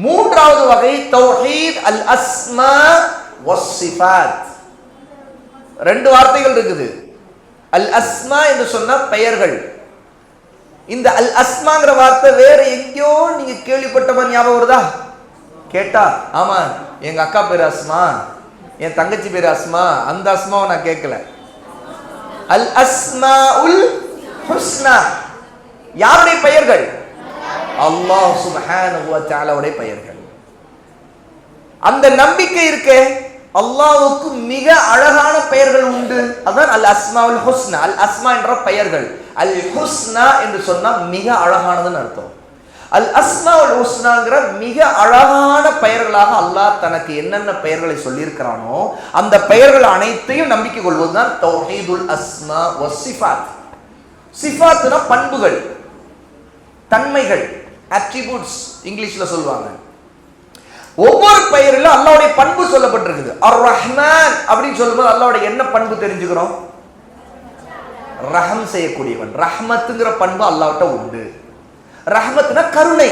மூன்றாவது வகை தௌஹீத் அல் அஸ்மா வஸ் சிஃபாத். ரெண்டு வார்த்தைகள் இருக்குது. அல் அஸ்மா என்று சொன்ன பெயர்கள். இந்த அல் அஸ்மாங்கிற வார்த்தை வேற எங்கேயோ நீங்க கேள்விப்பட்ட மாதிரி ஞாபகம் வருதா? கேட்டா ஆமா எங்க அக்கா பேரு அஸ்மா, என் தங்கச்சி பேரு அஸ்மா, அந்த அஸ்மாவை நான் கேட்கல. அல் அஸ்மாஉல் ஹுஸ்னா யாருடைய பெயர்கள்? அல்லாஹ் சுப்ஹானஹு வ தஆலாவுடைய பெயர்கள். அந்த நம்பிக்கை இருக்கே, அல்லாஹ்வுக்கு மிக அழகான பெயர்கள் உண்டு. அதான் அல் அஸ்மாஉல் ஹுஸ்னா. அல் அஸ்மா என்ற பெயர்கள், அல் ஹுஸ்னா என்று சொன்னா மிக அழகானதுன்னு அர்த்தம். அல் அஸ்மாஉல் ஹுஸ்னாங்கிற மிக அழகான பெயர்களாக அல்லாஹ் தனக்கு என்னென்ன பெயர்களை சொல்லியிருக்கிறானோ அந்த பெயர்கள் அனைத்தையும் நம்பிக்கை கொள்வதுதான் தௌஹீதுல் அஸ்மா வஸ் சிஃபாத். சிஃபாத்னா பண்புகள், தன்மைகள், அட்ரிபியூட்ஸ் இங்கிலீஷ்ல சொல்லுவாங்க. ஒவ்வொரு பெயரிலும் அல்லாஹ்வுடைய பண்பு சொல்லப்பட்டிருக்குது. அர் ரஹ்மான் அப்படின்னு சொல்லும்போது அல்லாஹ்வுடைய என்ன பண்பு தெரிஞ்சுக்கிறோம்? ரஹம் செய்யக்கூடியவன். ரஹ்மத்துங்கிற பண்பு அல்லாஹ்ட்ட உண்டு. ரஹ்மத்னா கருணை,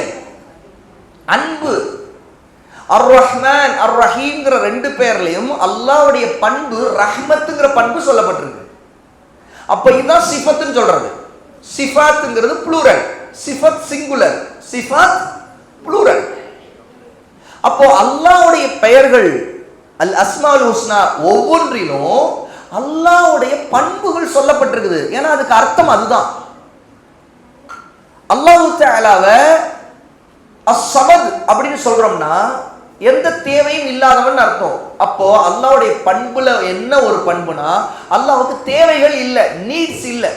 அன்பு. அர் ரஹ்மான் அர் ரஹீம்ங்கிற ரெண்டு பெயர்லயும் அல்லாஹ்வுடைய பண்பு ரஹ்மத்துங்கிற பண்பு சொல்லப்பட்டிருக்கு. அப்ப இதுதான் சிஃபத்துன்னு சொல்றது. சிஃபாத்துங்கிறது ப்ளூரல், சிஃபத் சிங்குலர், சிஃபாத் ப்ளூரல். அப்போ அல்லாஹ்வுடைய பெயர்கள் அல் அஸ்மாஉல் ஹுஸ்னா ஒவ்வொன்றிலும் அல்லாஹ்வுடைய பண்புகள் சொல்லப்பட்டிருக்குது. ஏன்னா அதுக்கு அர்த்தம் அதுதான். அல்லாஹ் தஆலாவை அஸ்-ஸமத் அப்படின்னு சொல்றோம்னா எந்த தேவையும் இல்லாதவன் அர்த்தம். அப்போ அல்லாஹ்வுடைய பண்புல என்ன ஒரு பண்புனா அல்லாஹ்வுக்கு தேவைகள் இல்லை, நீட்ஸ் இல்லை.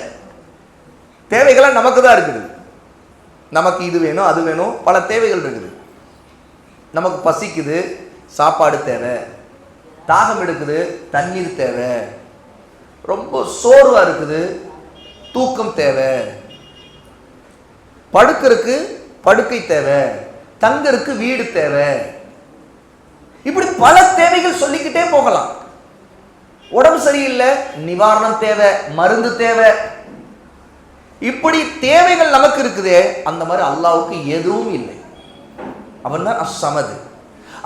தேவைகள் நமக்கு தான் இருக்குது. நமக்கு இது வேணும் அது வேணும், பல தேவைகள் இருக்குது. நமக்கு பசிக்குது, சாப்பாடு தேவை. தாகம் எடுக்குது, தண்ணீர் தேவை. ரொம்ப சோர்வா இருக்குது, தூக்கம் தேவை. படுக்கிறதுக்கு படுக்கை தேவை, தங்கருக்கு வீடு தேவை. இப்படி பல தேவைகள் சொல்லிக்கிட்டே போகலாம். உடம்பு சரியில்லை, நிவாரணம் தேவை, மருந்து தேவை. இப்படி தேவைகள் நமக்கு இருக்குதே, அந்த மாதிரி அல்லாஹ்வுக்கு எதுவும் இல்லை. அவன் தான் அஸ்-ஸமத்.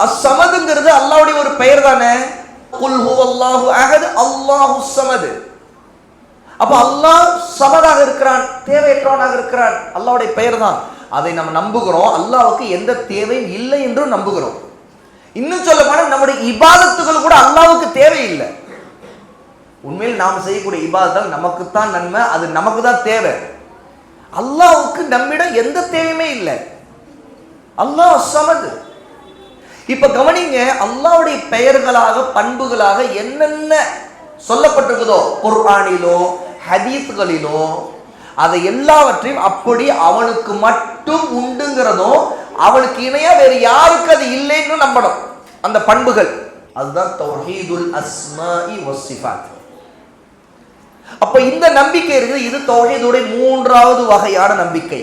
அஸ்-ஸமத்ங்கிறது அல்லாஹ்வுடைய ஒரு பெயர் தானே. குல் ஹுவல்லாஹு அஹத் அல்லாஹுஸ் ஸமத். அப்ப அல்லாஹ் சமதாக இருக்கிறான், தேவையற்றவனாக இருக்கிறான். அல்லாஹ்வுடைய பெயர் தான். அதை நம்ம நம்புகிறோம். அல்லாஹ்வுக்கு எந்த தேவையும் இல்லை என்றும் நம்புகிறோம். இன்னும் சொல்ல போனா நம்முடைய இபாதத்துகள் கூட அல்லாஹ்வுக்கு தேவையில்லை. உண்மையில் நாம் செய்யக்கூடிய இபாதத்தால் நமக்குத்தான் நன்மை, அது நமக்கு தான் தேவை. அல்லாஹ்வுக்கு நம்மிடம் எந்த தேவையுமே இல்லை. அல்லாஹ் ஸமத். இப்ப கவனிங்க, அல்லாஹ்வுடைய பெயர்களாக பண்புகளாக என்னென்ன சொல்லப்பட்டிருக்குதோ குர்ஆனிலோ ஹதீஸ்களிலோ அதை எல்லாவற்றையும் அப்படி அவனுக்கு மட்டும் உண்டுங்கிறதும் அவனுக்கு இணையா வேறு யாருக்கு அது இல்லைன்னு நம்பணும். அந்த பண்புகள் அதுதான் தௌஹீதுல் அஸ்மாஇ வஸ் சிஃபாத். அப்ப இந்த நம்பிக்கை இருக்குது. இது தௌஹீதுடைய மூன்றாவது வகையான நம்பிக்கை.